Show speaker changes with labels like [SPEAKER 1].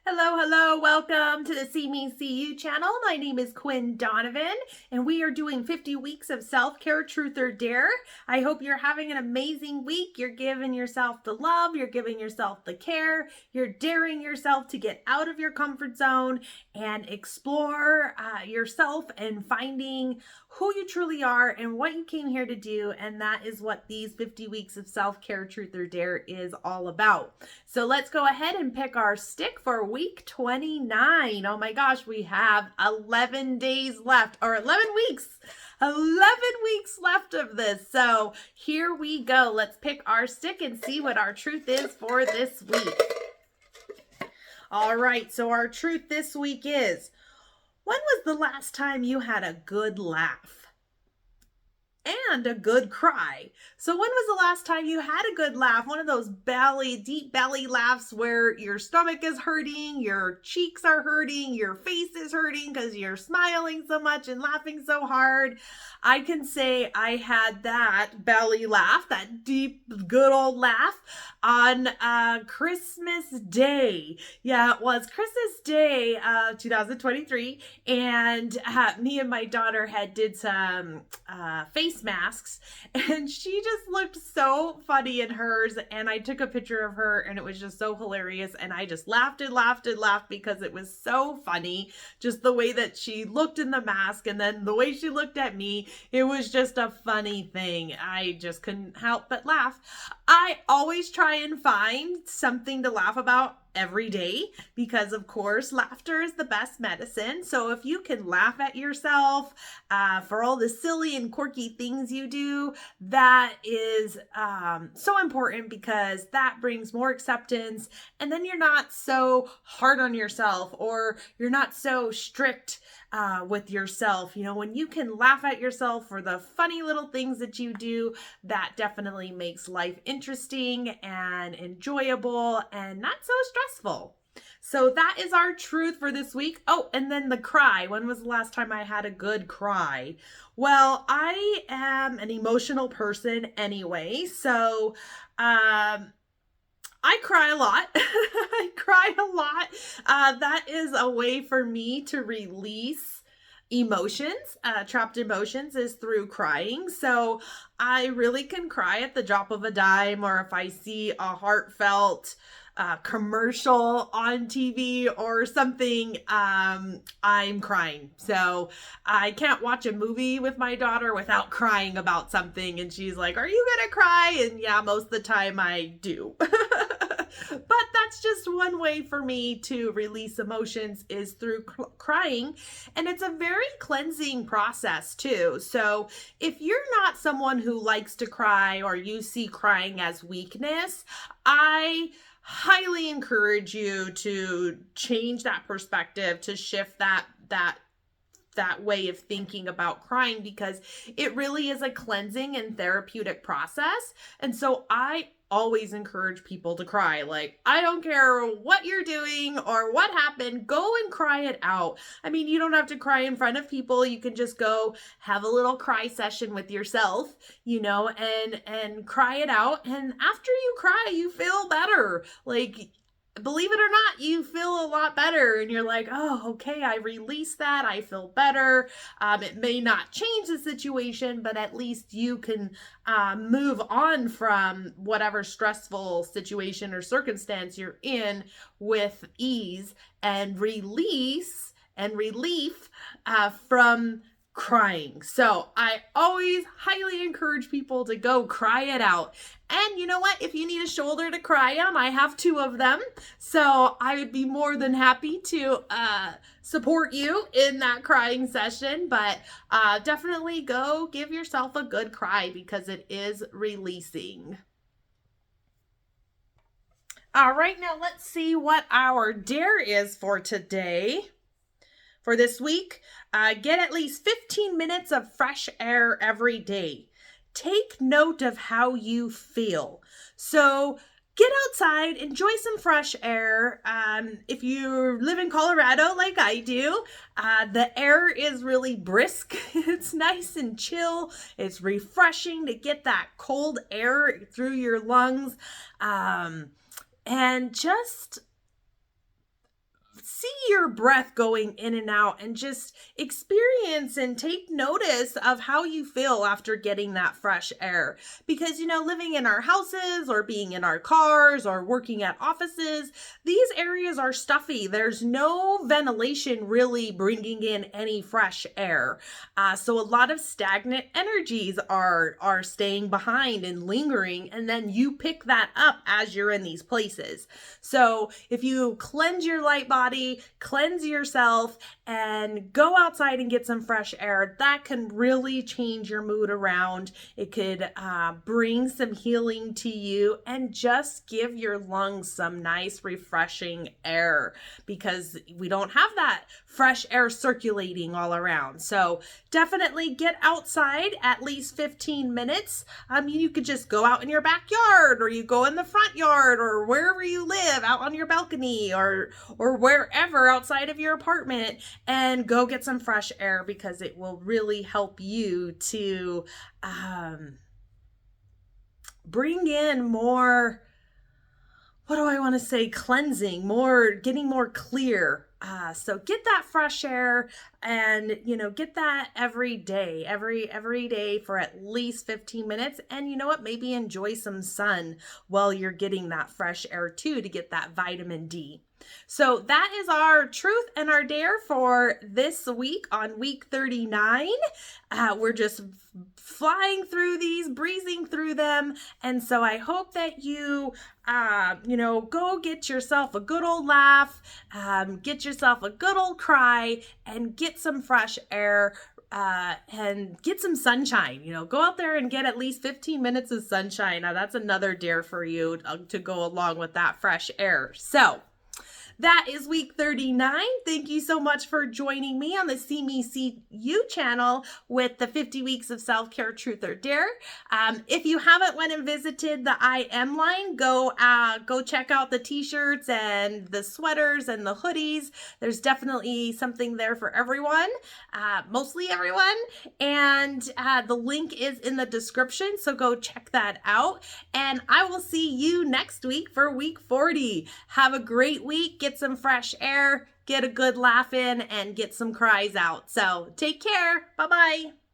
[SPEAKER 1] Hello, hello. Welcome to the See Me See You channel. My name is Quinn Donovan, and we are doing 50 weeks of self-care, truth or dare. I hope you're having an amazing week. You're giving yourself the love, you're giving yourself the care, you're daring yourself to get out of your comfort zone and explore yourself and finding who you truly are and what you came here to do. And that is what these 50 weeks of self-care, truth or dare is all about. So let's go ahead and pick our stick for week 29. Oh my gosh, we have 11 days left, or 11 weeks. 11 weeks left of this. So here we go. Let's pick our stick and see what our truth is for this week. All right, so our truth this week is, when was the last time you had a good laugh? And a good cry. So when was the last time you had a good laugh? One of those deep belly laughs where your stomach is hurting, your cheeks are hurting, your face is hurting because you're smiling so much and laughing so hard. I can say I had that belly laugh, that deep, good old laugh on Christmas Day. Yeah, it was Christmas Day, 2023. And me and my daughter did some face masks, and she just looked so funny in hers, and I took a picture of her, and it was just so hilarious, and I just laughed and laughed and laughed because it was so funny, just the way that she looked in the mask and then the way she looked at me. It was just a funny thing. I just couldn't help but laugh. I always try and find something to laugh about every day because, of course, laughter is the best medicine. So if you can laugh at yourself for all the silly and quirky things you do, that is so important because that brings more acceptance, and then you're not so hard on yourself or you're not so strict with yourself. You know, when you can laugh at yourself for the funny little things that you do, that definitely makes life interesting and enjoyable and not so stressful. So that is our truth for this week. Oh, and then the cry. When was the last time I had a good cry? Well, I am an emotional person anyway, so I cry a lot. I cry a lot. That is a way for me to release emotions. Trapped emotions is through crying. So I really can cry at the drop of a dime, or if I see a heartfelt commercial on TV or something, I'm crying. So I can't watch a movie with my daughter without crying about something. And she's like, "Are you gonna cry?" And yeah, most of the time I do. But that's just one way for me to release emotions, is through crying. And it's a very cleansing process too. So if you're not someone who likes to cry, or you see crying as weakness, I highly encourage you to change that perspective, to shift that way of thinking about crying, because it really is a cleansing and therapeutic process. And so I always encourage people to cry. Like, I don't care what you're doing or what happened, go and cry it out. I mean, you don't have to cry in front of people. You can just go have a little cry session with yourself, you know, and cry it out. And after you cry, you feel better. Like, believe it or not, you feel a lot better, and you're like, oh, okay, I released that, I feel better. It may not change the situation, but at least you can move on from whatever stressful situation or circumstance you're in with ease and release and relief from crying. So I always highly encourage people to go cry it out. And you know what? If you need a shoulder to cry on, I have 2 of them. So I would be more than happy to support you in that crying session. But definitely go give yourself a good cry, because it is releasing. All right, now let's see what our dare is for today. For this week, get at least 15 minutes of fresh air every day. Take note of how you feel. So get outside, enjoy some fresh air. If you live in Colorado like I do, the air is really brisk. It's nice and chill. It's refreshing to get that cold air through your lungs. And just see your breath going in and out and just experience and take notice of how you feel after getting that fresh air. Because, living in our houses or being in our cars or working at offices, these areas are stuffy. There's no ventilation really bringing in any fresh air. So a lot of stagnant energies are staying behind and lingering, and then you pick that up as you're in these places. So if you cleanse your light body, cleanse yourself, and go outside and get some fresh air, that can really change your mood around. It could bring some healing to you and just give your lungs some nice, refreshing air, because we don't have that fresh air circulating all around. So definitely get outside at least 15 minutes. You could just go out in your backyard, or you go in the front yard, or wherever you live, out on your balcony, or wherever outside of your apartment, and go get some fresh air, because it will really help you to bring in more, cleansing, getting more clear. So get that fresh air, and, get that every day, every day for at least 15 minutes. And you know what? Maybe enjoy some sun while you're getting that fresh air too, to get that vitamin D. So that is our truth and our dare for this week on week 39. We're just flying through these, breezing through them. And so I hope that you, go get yourself a good old laugh, get yourself a good old cry, and get some fresh air. And get some sunshine. Go out there and get at least 15 minutes of sunshine. Now that's another dare for you to go along with that fresh air. So that is week 39. Thank you so much for joining me on the See Me See You channel with the 50 weeks of self-care, truth or dare. If you haven't went and visited the I Am line, go check out the t-shirts and the sweaters and the hoodies. There's definitely something there for everyone, mostly everyone. And the link is in the description, so go check that out. And I will see you next week for week 40. Have a great week. Get some fresh air, get a good laugh in, and get some cries out. So take care. Bye-bye.